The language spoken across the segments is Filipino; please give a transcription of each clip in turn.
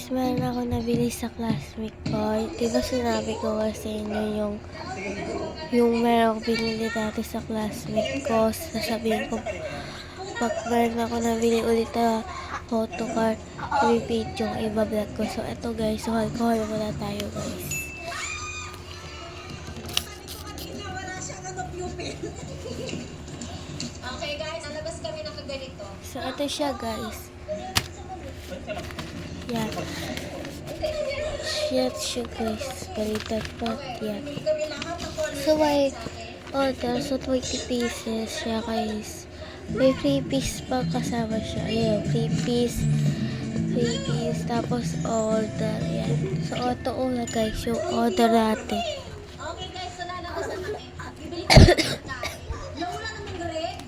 guys, meron ako nabili sa classmate ko. Diba sinabi ko kasi inyo yung meron ako binili dati sa classmate ko. Sasabihin ko, pag meron ako nabili ulit na photocard, i-repeat yung iba-vlog ko. So, eto guys, call muna tayo guys. Okay guys, alabas kami ng ganito. So, eto siya guys. Yan. Shit siya guys. Balitan pa. Yan. So, may order. So, 20 pieces siya guys. May free piece pa kasama siya. Ayan, free piece. Free piece. Tapos, order. Yan. So, ito una guys. Yung order natin. Okay guys, so lalabas na kami. Bibili ko ng pagkain. Wala naman gari.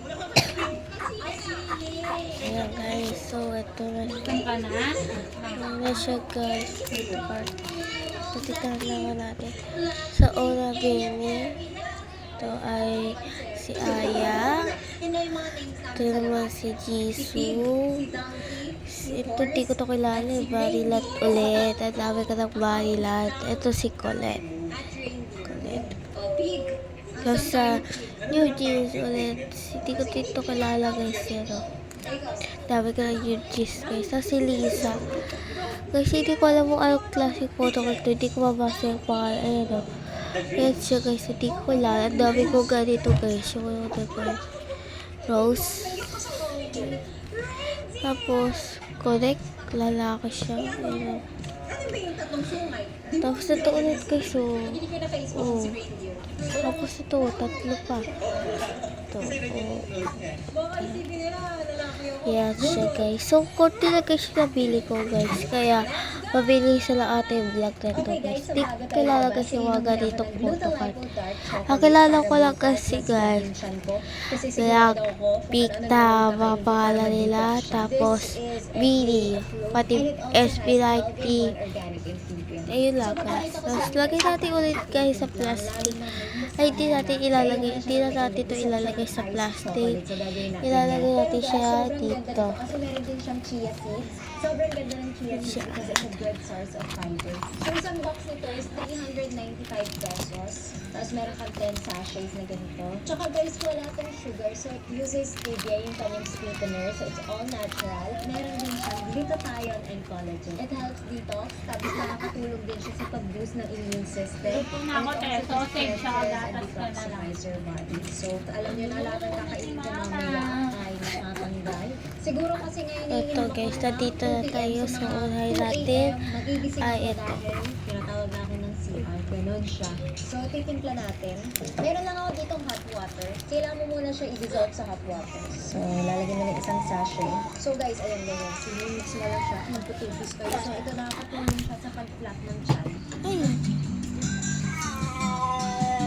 Ay, sige. Ayan guys. So, ito na siya. Ayan na siya guys. Ito part. So, tignan naman natin. Sa una bini. Ito ay si Aya. Ito naman si Jisoo. Ito di ko to kilala. Barilat ulit. At dami ko ng Barilat. Ito si Colette. Tapos sa New Jeans ulit. Hindi ko dito kilala guys. Pero dami ko ng New Jeans guys. Tapos si Lisa. Guys, hindi ko alam kung anong classic photocard to. Hindi ko mabasa yung pangalan. Ayan o. Ayan siya guys. Hindi ko kilala. Ang dami ko ganito guys. Yung Rose. Tapos, correct. Lalaki siya. Ayan. Tapos ito ulit guys. Oh. Tapos ito. Tatlo pa. Ito. Yan siya guys. So, konti na guys yung nabili ko guys. Kaya, mabili sila ate yung vlog na ito guys. Di kilala kasi yung mga ganitong photocard. Ang kilala ko lang kasi guys. Kaya, Picta, mga pangalan nila. Tapos, Billy. Pati SB90. Ayun lang guys. Tapos, lagay natin ulit guys sa plastic. Ay, hindi natin ilalagay. Hindi na natin ito ilalagay sa plastic. Ilalagay natin siya dito. Kasi meron din siyang chia seeds. Sobrang ganda ng chia seeds kasi it's a good source of fibers. So, isang box nito is 395 pesos. Tapos meron kang 10 sachets na ganito. Tsaka guys, wala tong sugar. So, it uses stevia, yung kanyang sweetener. So, it's all natural. Meron din siyang glutathione and collagen. It helps detox. Tapos nakakatulong din siya sa pag-boost ng immune system. And it also strengthens and detoxifies your body. So, alam niyo na lahat ng kakainin ko mamaya ay nakatanggal. Siguro kasi ngayon Ito guys, nandito na tayo sa unahin natin. Ay, ito. Tinatawag na ako ng CR. Ganon siya. So, titimpla natin. Meron lang ako ditong hot water. Kailangan mo muna siya i-dissolve sa hot water. So, lalagyan mo ng isang sachet. So, guys, ayan ganyan. Sinimix mo lang siya. Magputipis kayo. So, ito nakakatulong siya sa pag-flat ng chan. Ayun.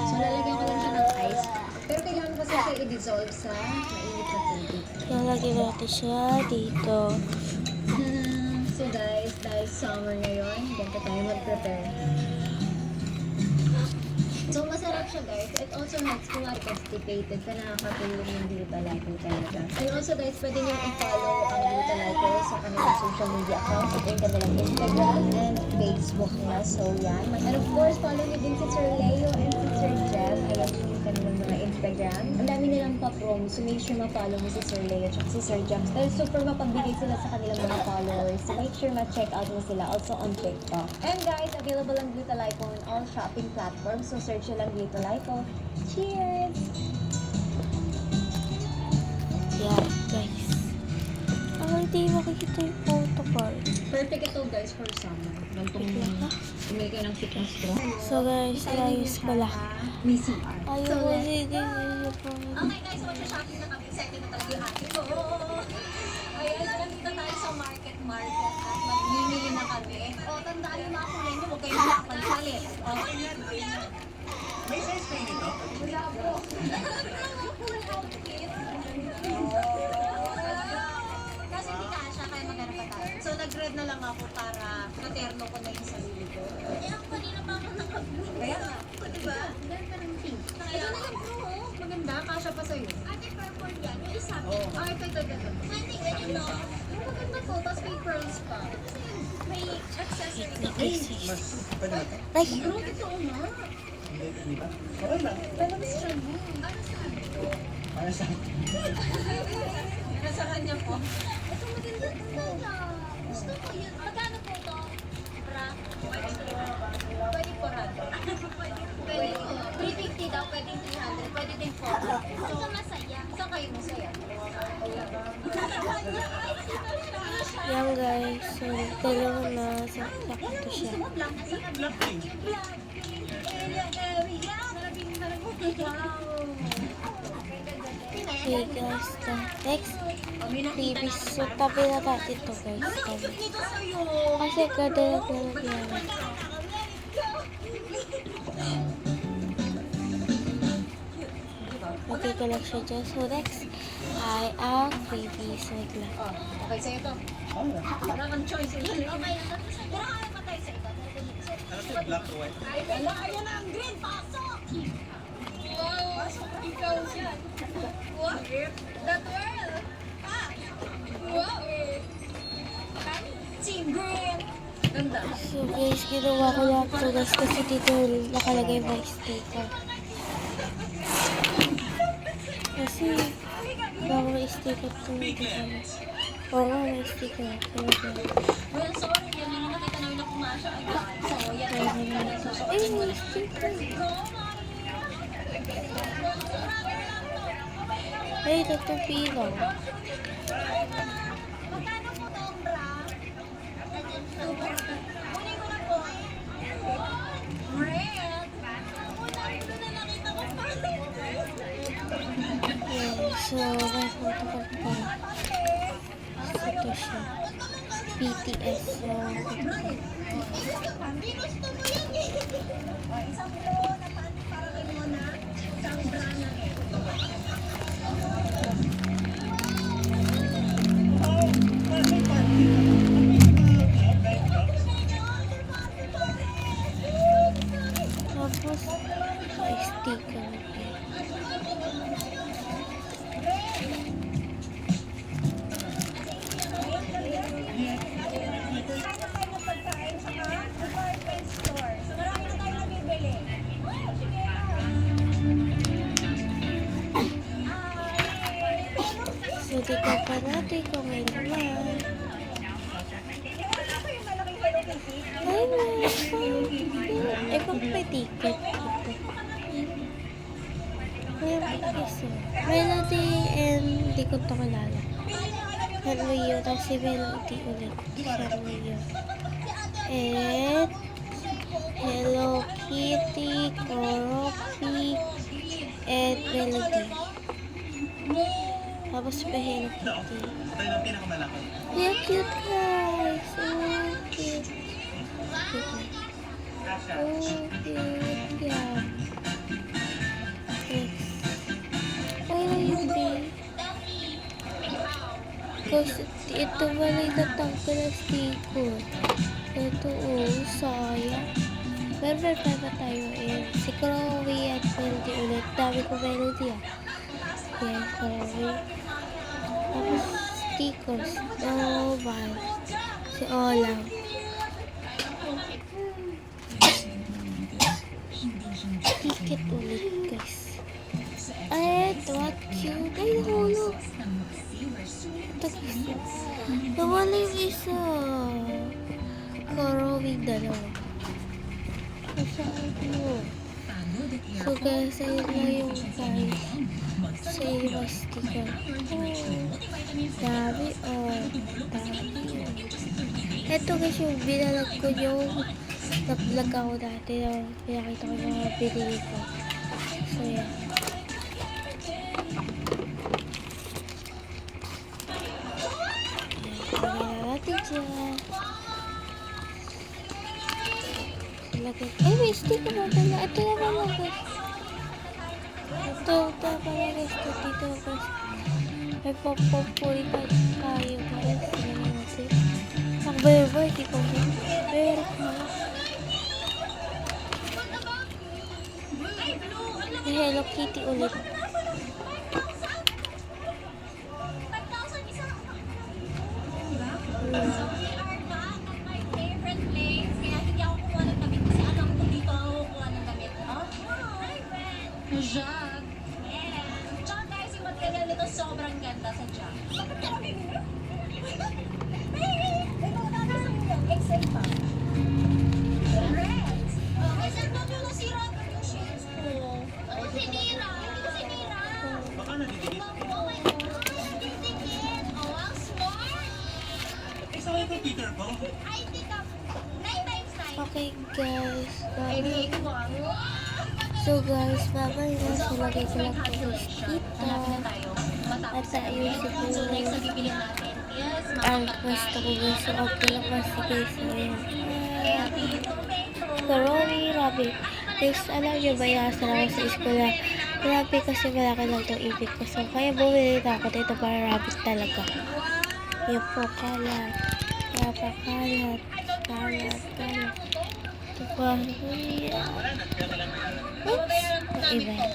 So, lalagyan ko lang siya ng ice. Pero kailangan kasi siya i-dissolve sa mainit na tubig. Lalagyan natin siya dito. So guys, dahil summer ngayon, ganito tayo mag-prepare. So masarap siya guys. It also helps kung are constipated ka, nakakatulong yung Glutalico talaga. And also guys, pwede nyo i-follow ang Glutalico sa kanilang social media accounts. Ito yung kanilang Instagram and Facebook nila. So yan. And of course, follow nyo din si Sir Leo and si Sir Jeff. Ayan yung kanilang mga Instagram. Ang dami nilang pa-promo. So make sure ma-follow mo si Sir Leo at si Sir Jeff. Dahil super mapabigay sila sa kanilang mga followers. So make sure ma-check out mo sila also on TikTok. And guys, available ang Glutalico on all shopping platforms. So search nyo lang Glutalico. Cheers! Yan guys. Ang hindi makikita yung photocard. Perfect ito guys for summer. Gantong umili kayo ng fitness straw. So guys, ayos pala. May CR. Ayaw ko sige yung Okay guys, so magsha-shopping na kami. Second na talaga yung akin ko. Ayan, nandito tayo sa market at magmimili na kami. O, tandaan yung mga kulay nyo. Huwag kayo nakapagsalit. May size kayo nito? Wala po. Full outfit. Kasi hindi kasha, kaya maghanap pa tayo. So, nag-red na lang ako para materno ko na yung sarili ko. Kaya ako kanina pa ako nakag-blue. Kaya nga. Diba? Ganda ng pink. Ito na lang bro. Maganda, kasha pa sa'yo. Ate, purple yan. Yung isa. Ah, ito. Hindi, ganyan no. Maganda to, tapos may pearls pa. Kasi may, ito cute na guys. Pwede na to? Ay! Hindi ba? Okay lang. Para sa Nasa kanya po. Ito maganda talaga. Gusto ko yun. Magkano po ito? Bra? Pwede 400. Pwede po. 350 daw. Pwede 300. Pwede din 400. So masaya. Saan kayo masaya? Yan guys. So, dalawa na. Sakto siya. Blackpink. Okay guys. Next. Babies. So, tabi na natin to guys. Tabi. Kasi kadalag na nagyari. Okay ko lang siya dyan. So, next ay ang babies. Wait lang. Oh, okay sa'yo to. Wala kang choice. Okay, pero kaya pa tayo sa iba. Ano to? Black or white? Ala, ayan na ang green. Pasok! Wow! Pasok ikaw dyan. What? That world! Ah! Wow! Team green! Ganda. So guys, ginawa ko lang ito guys kasi dito nakalagay may sticker. Kasi bawang sticker ito dito kami. Oo nga, may sticker. Well, sorry. Yan lang nakita namin na pumasok agad. So, yan lang. Ay, may sticker. Ay, tatupilo. Magkano po ito, bra? Kunin ko na po. Red. Wala ito na nakita ko pa. Yeah, so, may photo ko pa. So, ito siya. BTS. So, Hindi gusto mo yan eh. Isang blow na para kay Mona. Isang bra na tapos, may sticker. So, tignan pa natin kung may naman. Ay, may pang may ticket. May piso. Melody and hindi ko ito kilala. Henry tapos si Melody ulit. Henry and Hello Kitty, Koropi, and Melody. Tapos pa Hello Kitty. Ito yung pinakamalaki. Yeah, cute guys. Oh, cute. Oh, cute. Yeah. Next. Oh, hindi. Kasi ito wala itatanggal ang sticker. Ito, oh, sayang. Meron pa tayo. Si Chloe at Melody ulit. Dami ko Melody ah. Yes, Chloe. Tapos, stickers. Oh, bye. Si Olam. Ticket ulit, guys. Ay, ito. What cute. Ay, nahulog. Ito, guys. Nawala yung isa. Karowing dalawa. Nasaan mo? So, guys, ayun lang yung price. So, yung sticker. Oh, dami. Oh, dami. Ito guys, yung binalag ko yung nag-vlog ako dati. Pinakita ko yung mga binili ko. So, yan. Lagyan na natin dyan. Lagyan. Ay, may sticker na pala. Ito na pala guys. Ito pala guys. Ito dito guys. May pop-pop-puri pa tayo guys. Tingnan natin. Nakabay-bay. Di ko ba? Pero may Hello Kitty ulit. So we are back at my favorite place. Okay guys. So guys, babay na. So lagay ko lang po guys dito. At ayusin ko ang pwesto ko guys. So okay lang kasi guys. So ayan. Karori, rabi. Guys, alam nyo ba yasa ako sa eskwela? Grabe kasi malaki lang itong ipit ko. So kaya bumili na ako dito para rabbit talaga. Yan po, kalat. Napakalat. Kalat. Ito pa. Oops. Iba yan.